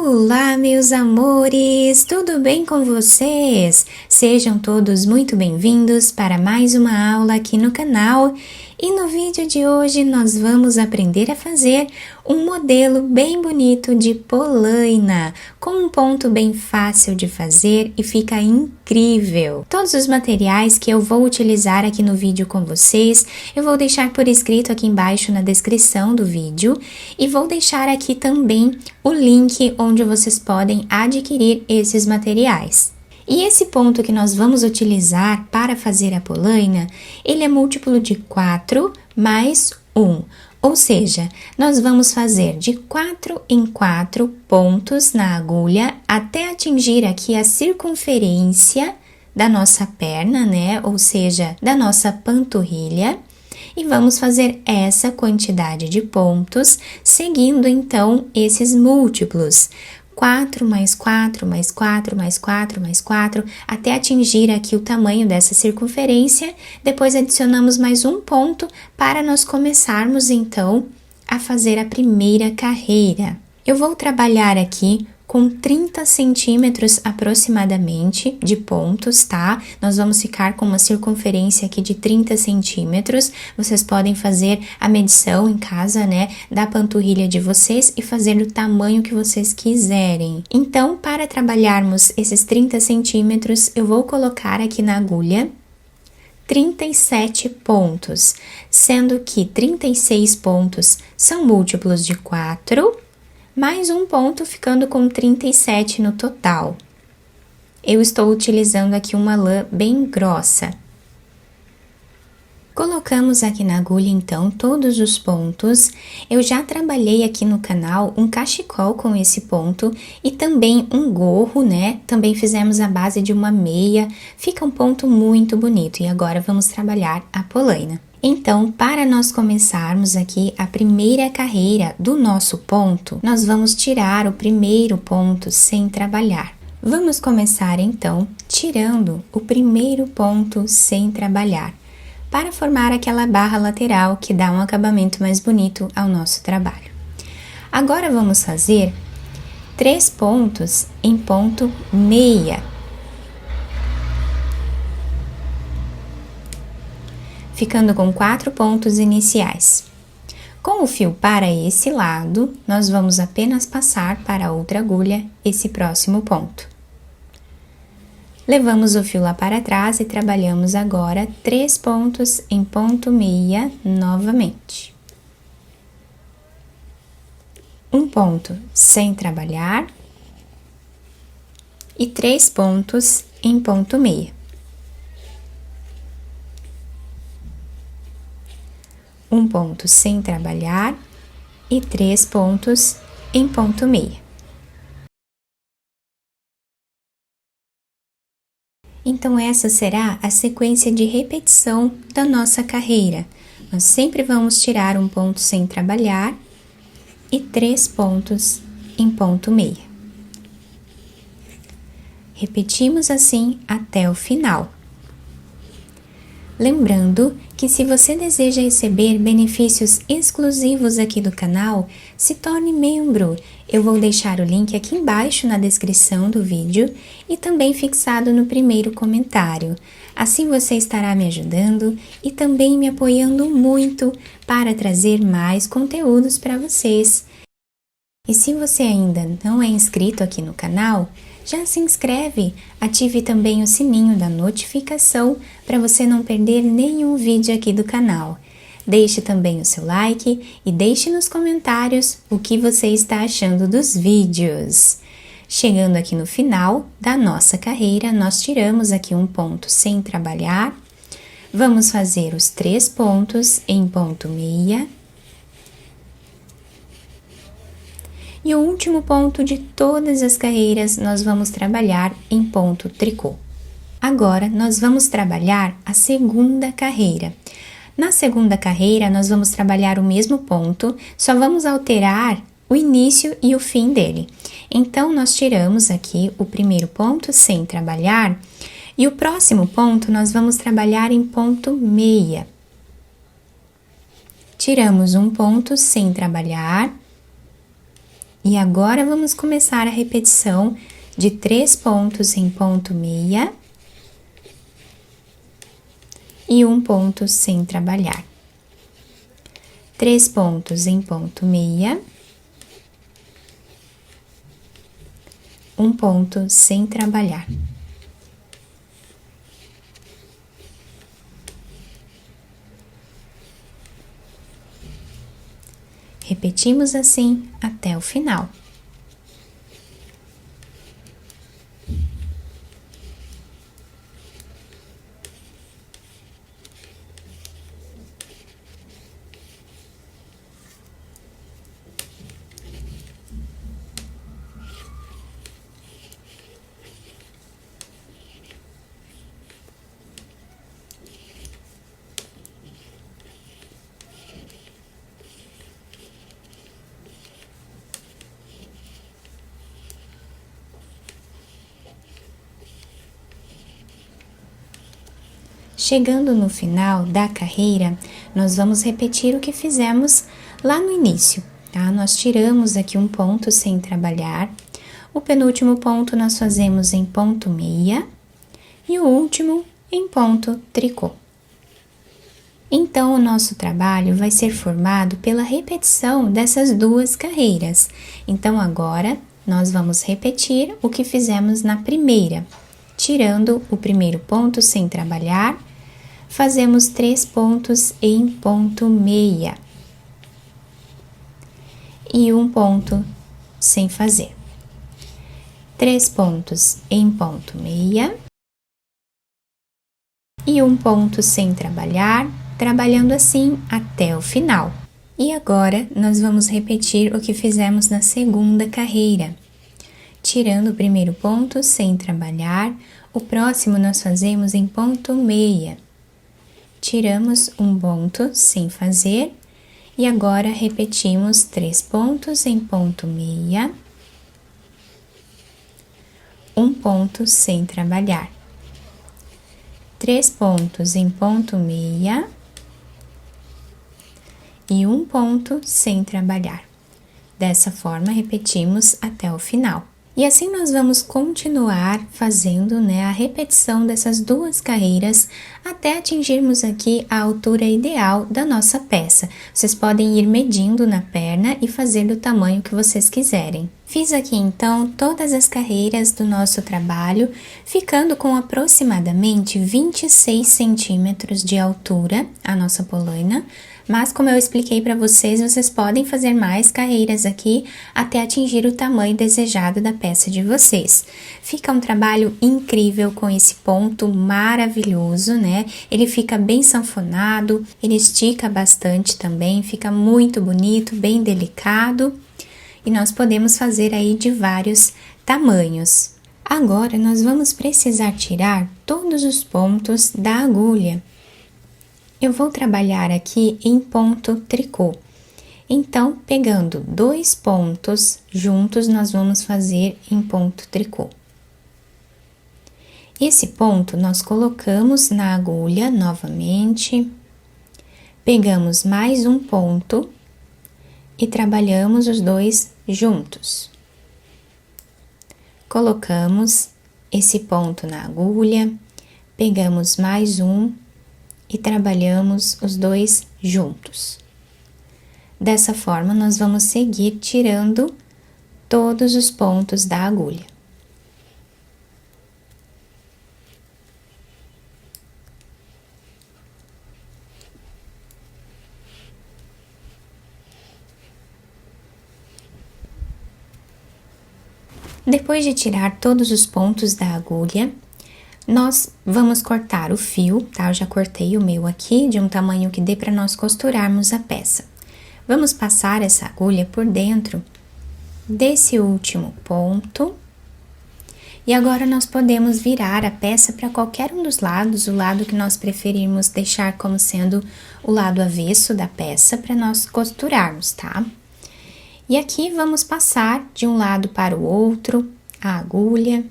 Olá, meus amores! Tudo bem com vocês? Sejam todos muito bem-vindos para mais uma aula aqui no canal. E no vídeo de hoje nós vamos aprender a fazer um modelo bem bonito de polaina, com um ponto bem fácil de fazer e fica incrível. Todos os materiais que eu vou utilizar aqui no vídeo com vocês, eu vou deixar por escrito aqui embaixo na descrição do vídeo e vou deixar aqui também o link onde vocês podem adquirir esses materiais. E esse ponto que nós vamos utilizar para fazer a polaina, ele é múltiplo de 4 mais 1, ou seja, nós vamos fazer de 4 em 4 pontos na agulha até atingir aqui a circunferência da nossa perna, né, ou seja, da nossa panturrilha. E vamos fazer essa quantidade de pontos, seguindo então esses múltiplos. 4 mais 4 mais 4 mais 4 mais 4, até atingir aqui o tamanho dessa circunferência. Depois adicionamos mais um ponto para nós começarmos então a fazer a primeira carreira. Eu vou trabalhar aqui com 30 centímetros aproximadamente de pontos, tá? Nós vamos ficar com uma circunferência aqui de 30 centímetros. Vocês podem fazer a medição em casa, né, da panturrilha de vocês e fazer do tamanho que vocês quiserem. Então, para trabalharmos esses 30 centímetros, eu vou colocar aqui na agulha 37 pontos, sendo que 36 pontos são múltiplos de 4, mais um ponto, ficando com 37 no total. Eu estou utilizando aqui uma lã bem grossa. Colocamos aqui na agulha, então, todos os pontos. Eu já trabalhei aqui no canal um cachecol com esse ponto e também um gorro, né? Também fizemos a base de uma meia. Fica um ponto muito bonito. E agora vamos trabalhar a polaina. Então, para nós começarmos aqui a primeira carreira do nosso ponto, nós vamos tirar o primeiro ponto sem trabalhar. Vamos começar, então, tirando o primeiro ponto sem trabalhar, para formar aquela barra lateral que dá um acabamento mais bonito ao nosso trabalho. Agora, vamos fazer 3 pontos em ponto meia. Ficando com 4 pontos iniciais. Com o fio para esse lado, nós vamos apenas passar para a outra agulha esse próximo ponto. Levamos o fio lá para trás e trabalhamos agora 3 pontos em ponto meia novamente. Um ponto sem trabalhar e 3 pontos em ponto meia. Um ponto sem trabalhar e 3 pontos em ponto meia. Então, essa será a sequência de repetição da nossa carreira. Nós sempre vamos tirar um ponto sem trabalhar e 3 pontos em ponto meia. Repetimos assim até o final. Lembrando que se você deseja receber benefícios exclusivos aqui do canal, se torne membro. Eu vou deixar o link aqui embaixo na descrição do vídeo e também fixado no primeiro comentário. Assim você estará me ajudando e também me apoiando muito para trazer mais conteúdos para vocês. E se você ainda não é inscrito aqui no canal, já se inscreve, ative também o sininho da notificação para você não perder nenhum vídeo aqui do canal. Deixe também o seu like e deixe nos comentários o que você está achando dos vídeos. Chegando aqui no final da nossa carreira, nós tiramos aqui um ponto sem trabalhar. Vamos fazer os 3 pontos em ponto meia. E o último ponto de todas as carreiras, nós vamos trabalhar em ponto tricô. Agora, nós vamos trabalhar a segunda carreira. Na segunda carreira, nós vamos trabalhar o mesmo ponto, só vamos alterar o início e o fim dele. Então, nós tiramos aqui o primeiro ponto sem trabalhar, e o próximo ponto nós vamos trabalhar em ponto meia. Tiramos um ponto sem trabalhar, E agora vamos começar a repetição de 3 pontos em ponto meia e 1 ponto sem trabalhar. 3 pontos em ponto meia, 1 ponto sem trabalhar. Repetimos assim até o final. Chegando no final da carreira, nós vamos repetir o que fizemos lá no início, tá? Nós tiramos aqui um ponto sem trabalhar, o penúltimo ponto nós fazemos em ponto meia e o último em ponto tricô. Então, o nosso trabalho vai ser formado pela repetição dessas 2 carreiras. Então, agora, nós vamos repetir o que fizemos na primeira. Tirando o primeiro ponto sem trabalhar, fazemos 3 pontos em ponto meia e 1 ponto sem fazer. 3 pontos em ponto meia e 1 ponto sem trabalhar, trabalhando assim até o final. E agora, nós vamos repetir o que fizemos na segunda carreira. Tirando o primeiro ponto sem trabalhar, o próximo nós fazemos em ponto meia. Tiramos um ponto sem fazer e agora repetimos 3 pontos em ponto meia, 1 ponto sem trabalhar. 3 pontos em ponto meia e 1 ponto sem trabalhar. Dessa forma, repetimos até o final. E assim nós vamos continuar fazendo, a repetição dessas 2 carreiras até atingirmos aqui a altura ideal da nossa peça. Vocês podem ir medindo na perna e fazer do tamanho que vocês quiserem. Fiz aqui então todas as carreiras do nosso trabalho, ficando com aproximadamente 26 centímetros de altura a nossa polaina. Mas como eu expliquei para vocês, vocês podem fazer mais carreiras aqui até atingir o tamanho desejado da peça de vocês. Fica um trabalho incrível com esse ponto maravilhoso, Ele fica bem sanfonado, ele estica bastante também, fica muito bonito, bem delicado. E nós podemos fazer aí de vários tamanhos. Agora, nós vamos precisar tirar todos os pontos da agulha. Eu vou trabalhar aqui em ponto tricô. Então, pegando 2 pontos juntos, nós vamos fazer em ponto tricô. Esse ponto nós colocamos na agulha novamente, pegamos mais um ponto e trabalhamos os 2 juntos. Colocamos esse ponto na agulha, pegamos mais um e trabalhamos os 2 juntos. Dessa forma, nós vamos seguir tirando todos os pontos da agulha. Depois de tirar todos os pontos da agulha, nós vamos cortar o fio, tá? Eu já cortei o meu aqui, de um tamanho que dê para nós costurarmos a peça. Vamos passar essa agulha por dentro desse último ponto. E agora, nós podemos virar a peça para qualquer um dos lados, o lado que nós preferirmos deixar como sendo o lado avesso da peça, para nós costurarmos, tá? E aqui, vamos passar de um lado para o outro a agulha,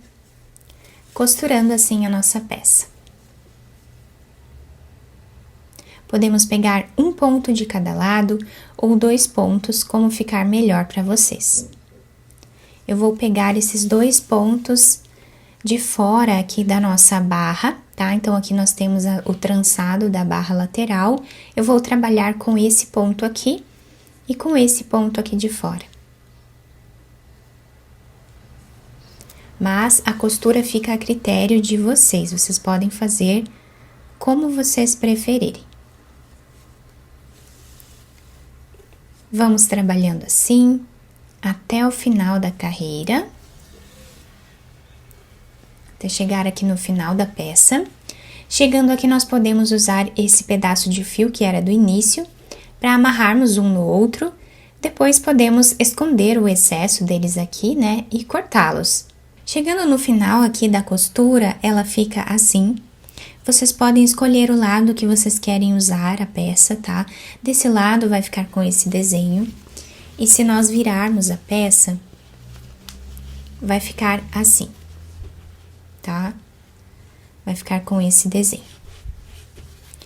costurando assim a nossa peça. Podemos pegar um ponto de cada lado ou 2 pontos, como ficar melhor para vocês. eu vou pegar esses 2 pontos de fora aqui da nossa barra, tá? Então, aqui nós temos o trançado da barra lateral. Eu vou trabalhar com esse ponto aqui e com esse ponto aqui de fora. Mas a costura fica a critério de vocês podem fazer como vocês preferirem. Vamos trabalhando assim até o final da carreira. Até chegar aqui no final da peça. Chegando aqui, nós podemos usar esse pedaço de fio que era do início para amarrarmos um no outro. Depois podemos esconder o excesso deles aqui, né, e cortá-los. Chegando no final aqui da costura, ela fica assim. Vocês podem escolher o lado que vocês querem usar a peça, tá? Desse lado vai ficar com esse desenho. E se nós virarmos a peça, vai ficar assim, tá? Vai ficar com esse desenho.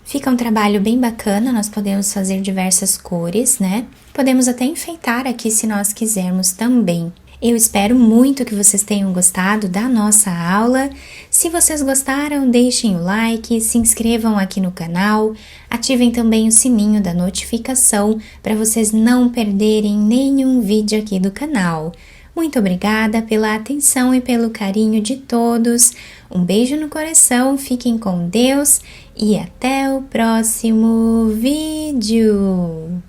Fica um trabalho bem bacana, nós podemos fazer diversas cores, né? Podemos até enfeitar aqui se nós quisermos também. Eu espero muito que vocês tenham gostado da nossa aula. Se vocês gostaram, deixem o like, se inscrevam aqui no canal, ativem também o sininho da notificação para vocês não perderem nenhum vídeo aqui do canal. Muito obrigada pela atenção e pelo carinho de todos. Um beijo no coração, fiquem com Deus e até o próximo vídeo!